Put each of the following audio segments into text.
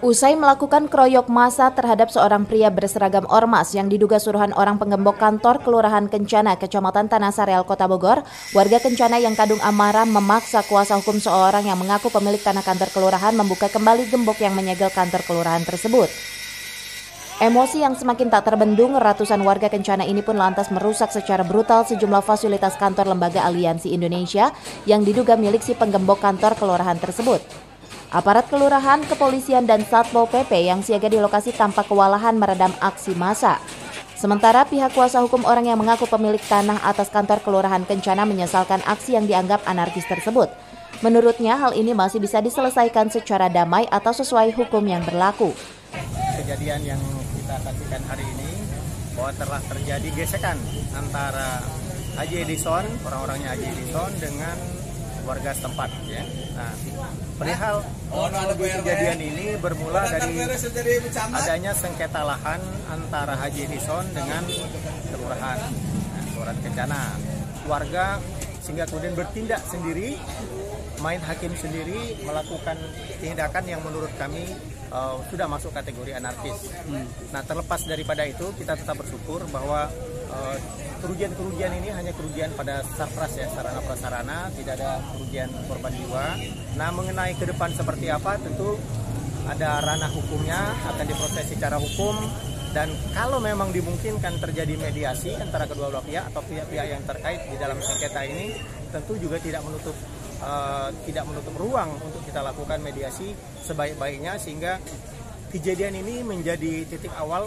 Usai melakukan kroyok massa terhadap seorang pria berseragam ormas yang diduga suruhan orang penggembok kantor Kelurahan Kencana, Kecamatan Tanah Sareal, Kota Bogor, warga Kencana yang kadung amarah memaksa kuasa hukum seorang yang mengaku pemilik tanah kantor kelurahan membuka kembali gembok yang menyegel kantor kelurahan tersebut. Emosi yang semakin tak terbendung, ratusan warga Kencana ini pun lantas merusak secara brutal sejumlah fasilitas kantor Lembaga Aliansi Indonesia yang diduga milik si penggembok kantor kelurahan tersebut. Aparat kelurahan, kepolisian, dan Satpol PP yang siaga di lokasi tampak kewalahan meredam aksi massa. Sementara pihak kuasa hukum orang yang mengaku pemilik tanah atas kantor Kelurahan Kencana menyesalkan aksi yang dianggap anarkis tersebut. Menurutnya hal ini masih bisa diselesaikan secara damai atau sesuai hukum yang berlaku. Kejadian yang kita saksikan hari ini bahwa telah terjadi gesekan antara Haji Edison, orang-orangnya Haji Edison dengan warga setempat, ya. Nah, perihal kejadian ini bermula dari adanya sengketa lahan antara Haji Edison dengan kelurahan Kencana. Warga sehingga kemudian bertindak sendiri, main hakim sendiri, melakukan tindakan yang menurut kami sudah masuk kategori anarkis. Nah, terlepas daripada itu, kita tetap bersyukur bahwa kerugian-kerugian ini hanya kerugian pada sarpras, ya, sarana prasarana, tidak ada kerugian korban jiwa. Nah, mengenai ke depan seperti apa, tentu ada ranah hukumnya, akan diproses secara hukum, dan kalau memang dimungkinkan terjadi mediasi antara kedua belah pihak atau pihak-pihak yang terkait di dalam sengketa ini, tentu juga tidak menutup ruang untuk kita lakukan mediasi sebaik-baiknya, sehingga kejadian ini menjadi titik awal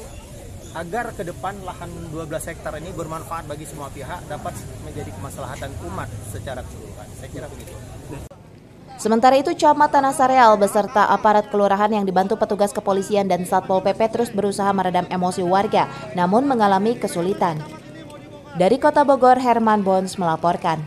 agar ke depan lahan 12 hektar ini bermanfaat bagi semua pihak, dapat menjadi kemaslahatan umat secara keseluruhan. Saya kira begitu. Sementara itu, Camat Tanah Sareal beserta aparat kelurahan yang dibantu petugas kepolisian dan Satpol PP terus berusaha meredam emosi warga, namun mengalami kesulitan. Dari Kota Bogor, Herman Bons melaporkan.